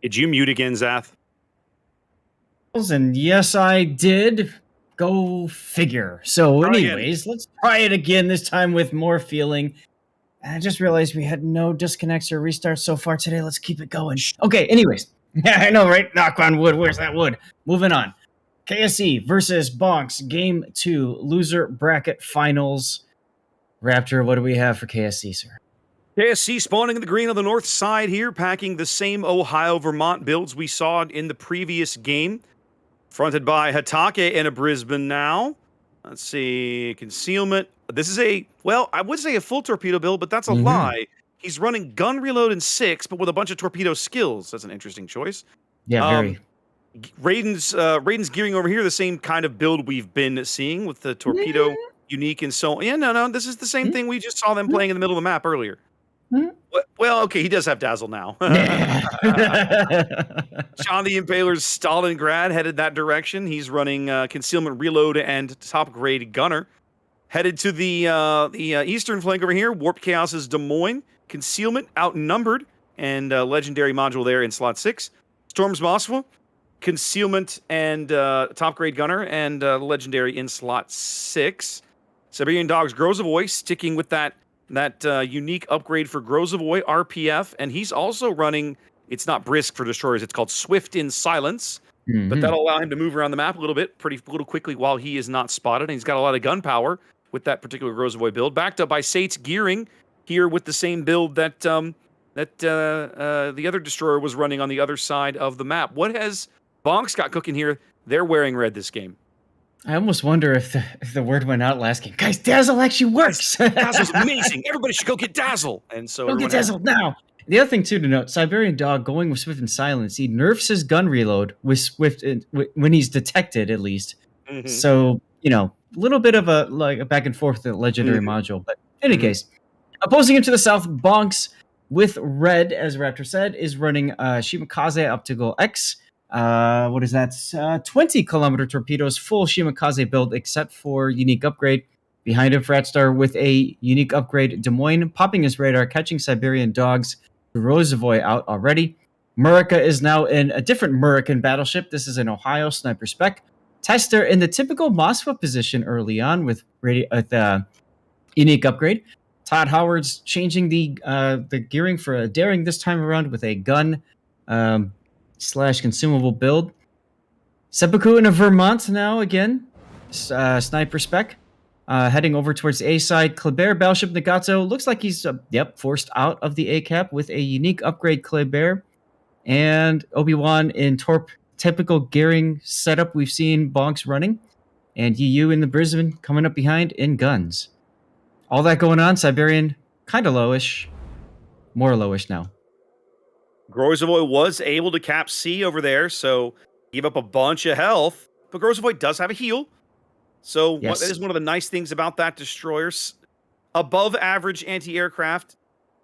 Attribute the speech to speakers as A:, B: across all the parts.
A: Did you mute again, Zath?
B: And yes, I did. Go figure. So
A: Try
B: anyways, let's try it again, this time with more feeling. And I just realized we had no disconnects or restarts so far today. Let's keep it going. Okay, anyways. Yeah, I know, right? Knock on wood. Where's that wood? Moving on. KSC versus BONKZ, Game 2, loser bracket finals. Raptor, what do we have for KSC, sir?
A: KSC spawning in the green on the north side here, packing the same Ohio-Vermont builds we saw in the previous game. Fronted by Hatake and a Brisbane now. Let's see, concealment. This is I would say a full torpedo build, but that's a lie. He's running gun reload in 6, but with a bunch of torpedo skills. That's an interesting choice.
B: Yeah, very.
A: Raiden's gearing over here, the same kind of build we've been seeing with the torpedo unique and so on. Yeah, no, this is the same thing we just saw them playing in the middle of the map earlier. Well, okay, he does have Dazzle now. John the Impaler's Stalingrad headed that direction. He's running concealment reload and top grade gunner. Headed to the eastern flank over here, Warped Chaos's Des Moines. Concealment outnumbered and legendary module there in slot 6. Storm's Moskva, concealment and top grade gunner and legendary in slot 6. Siberian Dogs Grozavoy sticking with that unique upgrade for Grozavoy RPF, and he's also running, it's not brisk for destroyers, it's called Swift in Silence, but that'll allow him to move around the map a little quickly while he is not spotted, and he's got a lot of gun power with that particular Grozavoy build, backed up by Sate's gearing here with the same build that the other destroyer was running on the other side of the map. What has BONKZ got cooking here? They're wearing red this game.
B: I almost wonder if the word went out last game. Guys, Dazzle actually works.
A: Dazzle's amazing. Everybody should go get Dazzle. And so
B: go get Dazzle now. The other thing too to note: Siberian Dog going with Swift and Silence. He nerfs his gun reload with Swift when he's detected, at least. So a little bit of a back and forth with the legendary module. But in any case, opposing him to the south, BONKZ with red, as Raptor said, is running Shimakaze Optical X. What is that? 20-kilometer torpedoes, full Shimakaze build, except for unique upgrade. Behind him, Fratstar with a unique upgrade. Des Moines popping his radar, catching Siberian Dogs. Grozavoy out already. Murica is now in a different Murican battleship. This is an Ohio sniper spec. Tester in the typical Moskva position early on with unique upgrade. Todd Howard's changing the gearing for a daring this time around with a gun / consumable build. Seppuku in a Vermont now again. Sniper spec. Heading over towards the A side. Kleber Battleship Nagato looks like he's forced out of the A cap with a unique upgrade Kleber. And Obi-Wan in Torp, typical gearing setup we've seen BONKZ running. And EU in the Brisbane coming up behind in guns. All that going on. Siberian kind of lowish. More lowish now.
A: Grozavoy was able to cap C over there, so give up a bunch of health. But Grozavoy does have a heal. So that is one of the nice things about that destroyer. Above average anti-aircraft,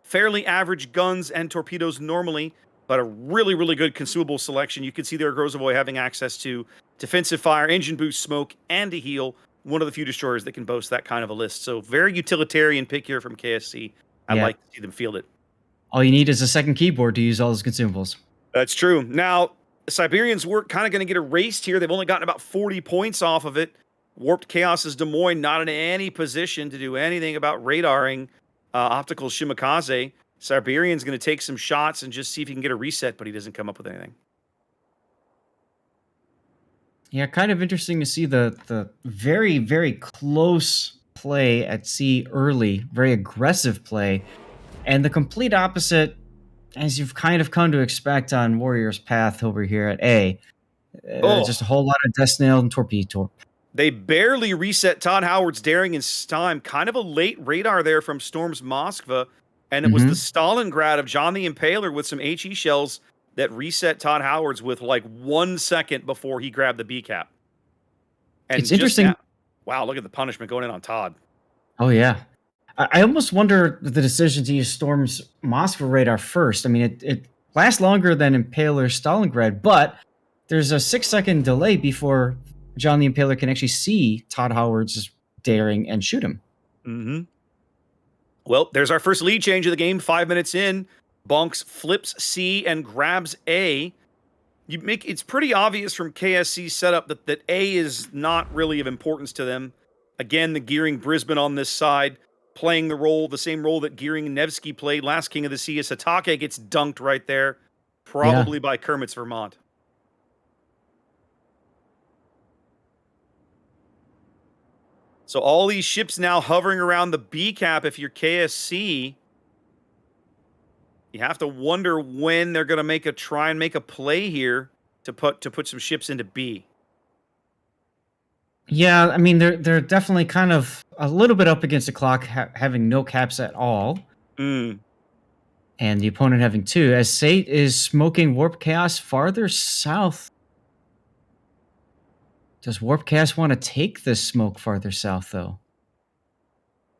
A: fairly average guns and torpedoes normally, but a really, really good consumable selection. You can see there Grozavoy having access to defensive fire, engine boost, smoke, and a heal. One of the few destroyers that can boast that kind of a list. So very utilitarian pick here from KSC. I'd like to see them field it.
B: All you need is a second keyboard to use all those consumables.
A: That's true. Now, the Siberians were kind of going to get erased here. They've only gotten about 40 points off of it. Warped Chaos's Des Moines not in any position to do anything about radaring optical Shimakaze. Siberian's going to take some shots and just see if he can get a reset, but he doesn't come up with anything.
B: Yeah, kind of interesting to see the very, very close play at C early, very aggressive play, and the complete opposite, as you've kind of come to expect on Warrior's Path over here at A. Just a whole lot of Death Snail and Torpedo.
A: They barely reset Todd Howard's daring in time. Kind of a late radar there from Storm's Moskva, and it was the Stalingrad of John the Impaler with some HE shells that reset Todd Howard's with like 1 second before he grabbed the B cap. And
B: it's interesting.
A: Wow, look at the punishment going in on Todd.
B: Oh, yeah. I almost wonder the decision to use Storm's Moskva radar first. I mean, it lasts longer than Impaler's Stalingrad, but there's a 6-second delay before John the Impaler can actually see Todd Howard's daring and shoot him.
A: Well, there's our first lead change of the game. 5 minutes in, BONKZ flips C and grabs A. It's pretty obvious from KSC's setup that A is not really of importance to them. Again, the Gearing Brisbane on this side, playing the same role that Gearing Nevsky played last King of the Sea. Satake gets dunked right there, probably by Kermit's Vermont. So all these ships now hovering around the B cap. If you're KSC, you have to wonder when they're going to try and make a play here to put some ships into B.
B: Yeah, I mean they're definitely kind of a little bit up against the clock, having no caps at all, and the opponent having 2. As Sate is smoking Warp Chaos farther south. Does Warp Chaos want to take this smoke farther south, though?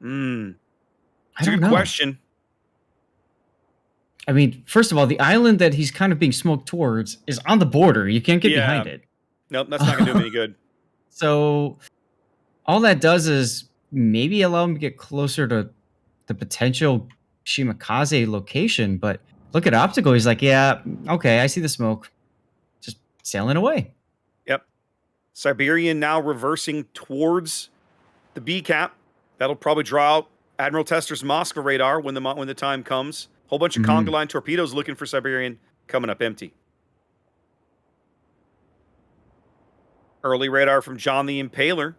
A: It's a good question.
B: I mean, first of all, the island that he's kind of being smoked towards is on the border. You can't get behind it.
A: Nope, that's not going to do him any good.
B: So all that does is maybe allow him to get closer to the potential Shimakaze location. But look at Optical. He's like, yeah, okay, I see the smoke. Just sailing away.
A: Yep. Siberian now reversing towards the B cap. That'll probably draw out Admiral Tester's Moscow radar when the time comes. Whole bunch of conga line torpedoes looking for Siberian, coming up empty. Early radar from John the Impaler.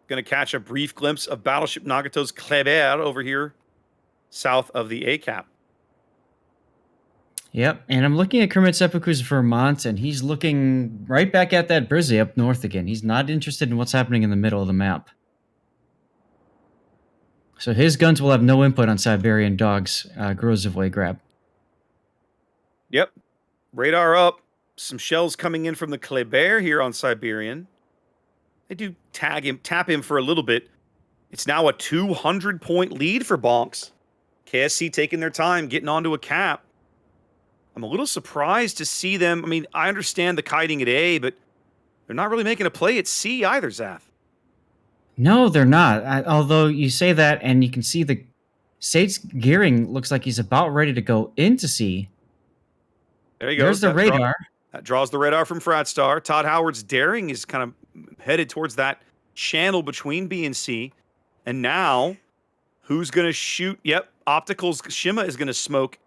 A: Going to catch a brief glimpse of Battleship Nagato's Kleber over here, south of the A cap.
B: Yep, and I'm looking at Kermit Seppuku's Vermont, and he's looking right back at that Brizzy up north again. He's not interested in what's happening in the middle of the map. So his guns will have no input on Siberian Dog's Grozavoy grab.
A: Yep. Radar up. Some shells coming in from the Kleber here on Siberian. They do tap him for a little bit. It's now a 200-point lead for BONKZ. KSC taking their time, getting onto a cap. I'm a little surprised to see them. I mean, I understand the kiting at A, but they're not really making a play at C either, Zath.
B: No, they're not. Although you say that, and you can see the Sate's gearing looks like he's about ready to go into C.
A: There you go.
B: There's the radar.
A: That draws the radar from Fratstar. Todd Howard's Daring is kind of headed towards that channel between B and C. And now, who's going to shoot? Yep, Optical's Shima is going to smoke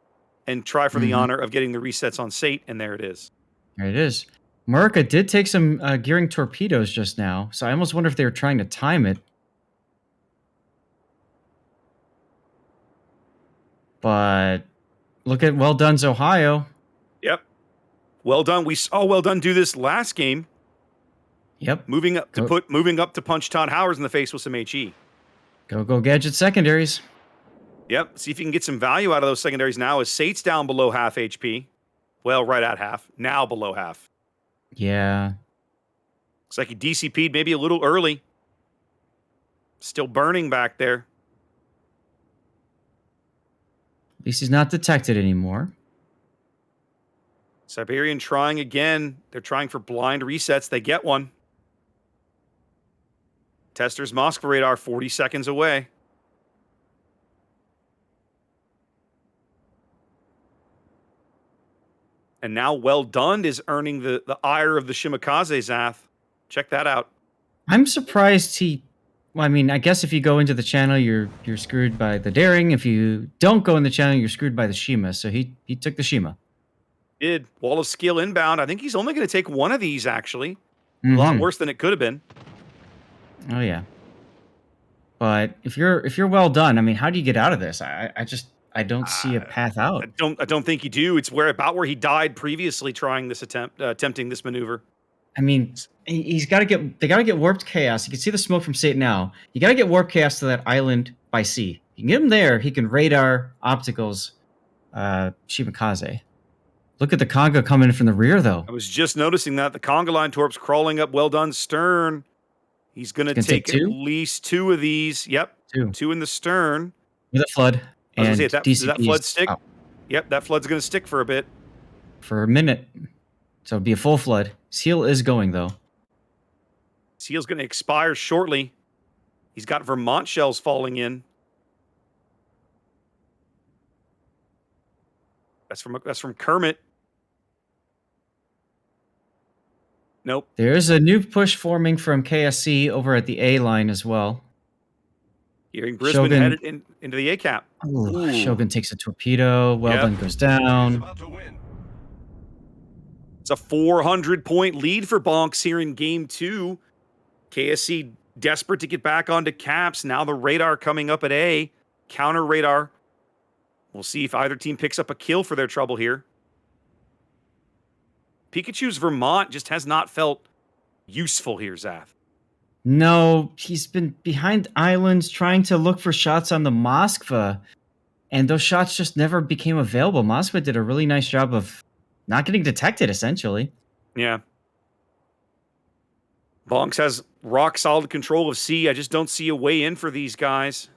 A: and try for the honor of getting the resets on Sate, and there it is.
B: There it is. Murica did take some gearing torpedoes just now, so I almost wonder if they were trying to time it. But look at Well Done's Ohio.
A: Yep. Well Done. We saw Well Done do this last game.
B: Yep.
A: Moving up to punch Todd Howard in the face with some HE.
B: Go Gadget secondaries.
A: Yep. See if you can get some value out of those secondaries now as Sate's down below half HP. Well, right at half. Now below half.
B: Yeah.
A: Looks like he DCP'd maybe a little early. Still burning back there.
B: At least he's not detected anymore.
A: Siberian trying again. They're trying for blind resets. They get one. Tester's Moscow radar 40 seconds away. And now Well Done is earning the ire of the Shimakaze, Zath. Check that out.
B: I'm surprised well, I mean, I guess if you go into the channel, you're screwed by the Daring. If you don't go in the channel, you're screwed by the Shima. So he took the Shima.
A: Did Wall of Skill inbound. I think he's only going to take one of these, actually. A lot worse than it could have been.
B: Oh, yeah. But if you're Well Done, I mean, how do you get out of this? I don't see a path out.
A: I don't think you do. It's about where he died previously trying this attempting this maneuver.
B: I mean, they got to get Warped Chaos. You can see the smoke from State now. You got to get Warped Chaos to that island by sea. You can get him there. He can radar Opticals Shimakaze. Look at the Conga coming in from the rear, though.
A: I was just noticing that the Conga line torps crawling up Well Done stern. He's going to take at least 2 of these. Yep, 2 in the stern.
B: With a flood.
A: Does that flood stick? Oh. Yep, that flood's going to stick for a bit.
B: For a minute. So it'll be a full flood. Seal is going, though.
A: Seal's going to expire shortly. He's got Vermont shells falling in. That's from Kermit. Nope.
B: There's a new push forming from KSC over at the A line as well.
A: Hearing Brisbane
B: Shogun,
A: headed into the A cap.
B: ooh, Shogun takes a torpedo. Weldon goes down.
A: It's a 400-point lead for BONKZ here in game 2. KSC desperate to get back onto caps. Now the radar coming up at A. Counter radar. We'll see if either team picks up a kill for their trouble here. Pikachu's Vermont just has not felt useful here, Zath.
B: No, he's been behind islands trying to look for shots on the Moskva, and those shots just never became available. Moskva did a really nice job of not getting detected, essentially.
A: Yeah. BONKZ has rock solid control of C. I just don't see a way in for these guys.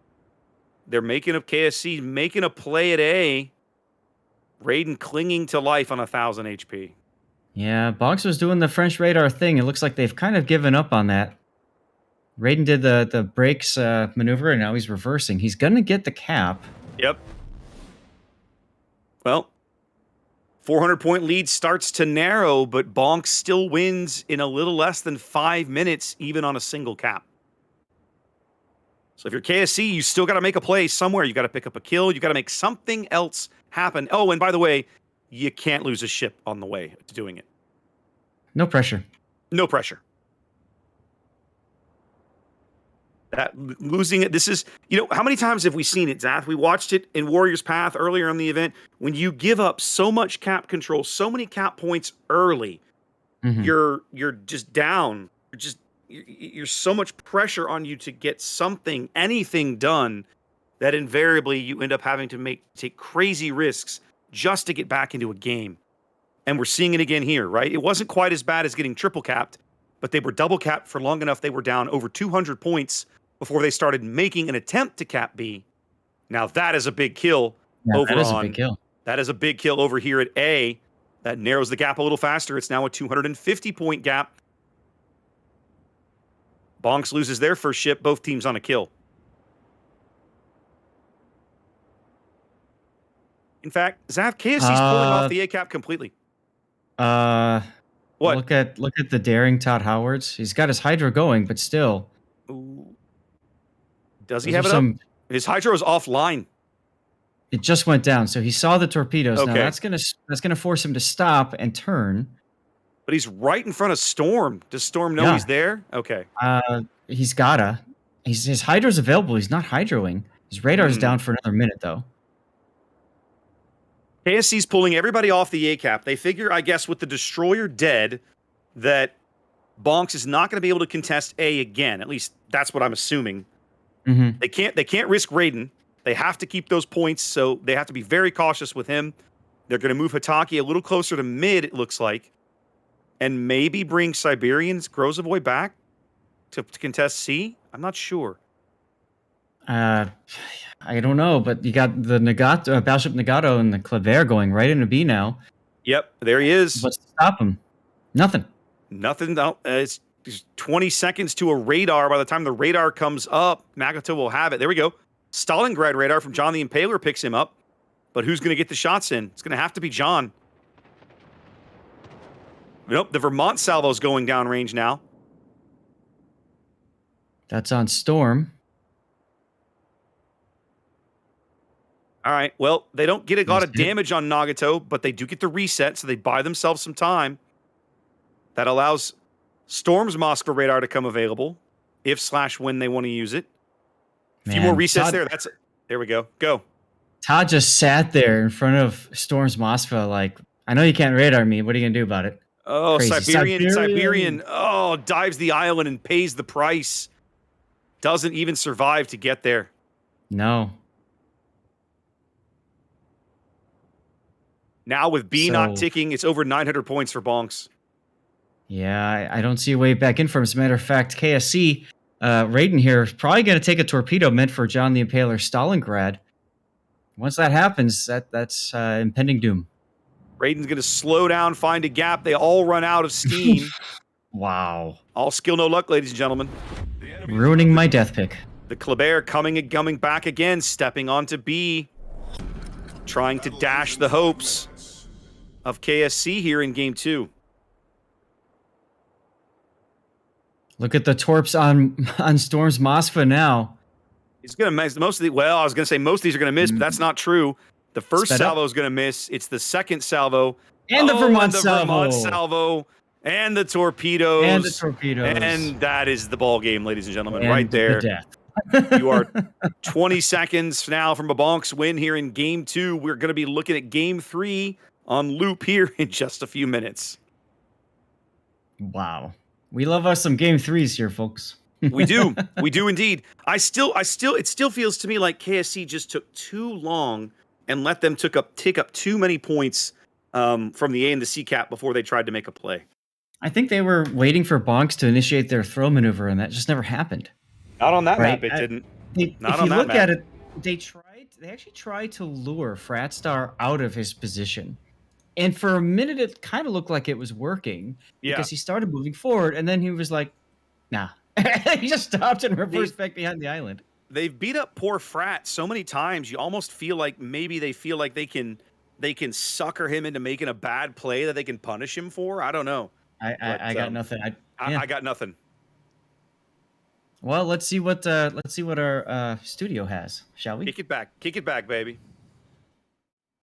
A: They're making up KSC, making a play at A. Raiden clinging to life on 1,000 HP.
B: Yeah, BONKZ was doing the French radar thing. It looks like they've kind of given up on that. Raiden did the brakes maneuver, and now he's reversing. He's going to get the cap.
A: Yep. Well, 400-point lead starts to narrow, but BONKZ still wins in a little less than 5 minutes, even on a single cap. So if you're KSC, you still got to make a play somewhere. You got to pick up a kill. You got to make something else happen. Oh, and by the way, you can't lose a ship on the way to doing it.
B: No pressure.
A: No pressure. That losing it, this is, how many times have we seen it, Zath? We watched it in Warriors Path earlier in the event. When you give up so much cap control, so many cap points early, you're just down. You're so much pressure on you to get anything done, that invariably you end up having to take crazy risks just to get back into a game. And we're seeing it again here, right? It wasn't quite as bad as getting triple capped, but they were double capped for long enough. They were down over 200 points before they started making an attempt to cap B. Now that is a big kill
B: That is a big kill.
A: That is a big kill over here at A. That narrows the gap a little faster. It's now a 250-point gap. BONKZ loses their first ship. Both teams on a kill. In fact, Zath, KSC's pulling off the A cap completely. What?
B: Look at the daring Todd Howards. He's got his Hydra going, but still.
A: Ooh. Does he have it up? His Hydra is offline.
B: It just went down, so he saw the torpedoes. Okay. Now that's gonna force him to stop and turn.
A: But he's right in front of Storm. Does Storm know he's there? Okay.
B: He's gotta. His Hydra's available. He's not Hydroing. His radar's down for another minute, though.
A: KSC's pulling everybody off the A cap. They figure, I guess, with the destroyer dead, that BONKZ is not going to be able to contest A again. At least that's what I'm assuming. They can't risk Raiden. They have to keep those points, so they have to be very cautious with him. They're going to move Hitaki a little closer to mid, it looks like, and maybe bring Siberian's Grozavoy back to contest C. I'm not sure.
B: I don't know, but you got the Nagato, Battleship Nagato and the Kleber going right into B now.
A: Yep, there he is.
B: What's to stop him? Nothing.
A: Nothing. It's 20 seconds to a radar. By the time the radar comes up, Nagato will have it. There we go. Stalingrad radar from John the Impaler picks him up. But who's going to get the shots in? It's going to have to be John. Nope, the Vermont salvo's going downrange now.
B: That's on Storm.
A: All right, well, they don't get a lot of damage on Nagato, but they do get the reset, so they buy themselves some time. That allows Storm's Moskva radar to come available, if/when they want to use it. A few more resets there. There we go. Go.
B: Todd just sat there in front of Storm's Moskva like, I know you can't radar me. What are you going to do about it?
A: Oh, Siberian. Oh, dives the island and pays the price. Doesn't even survive to get there.
B: No.
A: Now with B not ticking, it's over 900 points for BONKZ.
B: Yeah, I don't see a way back in for him. As a matter of fact, KSC, Raiden here is probably going to take a torpedo meant for John the Impaler Stalingrad. Once that happens, that's impending doom.
A: Raiden's going to slow down, find a gap. They all run out of steam.
B: Wow.
A: All skill, no luck, ladies and gentlemen.
B: Ruining my death pick.
A: The Kleber coming back again, stepping onto B. trying to dash the hopes of KSC here in game 2.
B: Look at the torps on Storm's Mosfa now.
A: He's going to miss most of the. Well, I was going to say most of these are going to miss, but that's not true. The first salvo is going to miss. It's the second salvo.
B: And the Vermont
A: salvo. And the torpedoes.
B: And the torpedoes.
A: And that is the ball game, ladies and gentlemen,
B: and
A: right there.
B: The death.
A: You are 20 seconds now from a BONKZ win here in game 2. We're going to be looking at game 3 on loop here in just a few minutes.
B: Wow. We love us some game 3s here, folks.
A: We do. We do indeed. It still feels to me like KSC just took too long and let them take up too many points from the A and the C cap before they tried to make a play.
B: I think they were waiting for BONKZ to initiate their throw maneuver, and that just never happened.
A: Not on that map, it didn't.
B: If you look at it, they actually tried to lure Fratstar out of his position. And for a minute, it kind of looked like it was working because he started moving forward, and then he was like, nah. He just stopped and reversed back behind the island.
A: They've beat up poor Frat so many times, you almost feel like maybe they feel like they can sucker him into making a bad play that they can punish him for. I don't know.
B: I got nothing.
A: I got nothing.
B: Well, let's see what our studio has, shall we?
A: Kick it back, baby.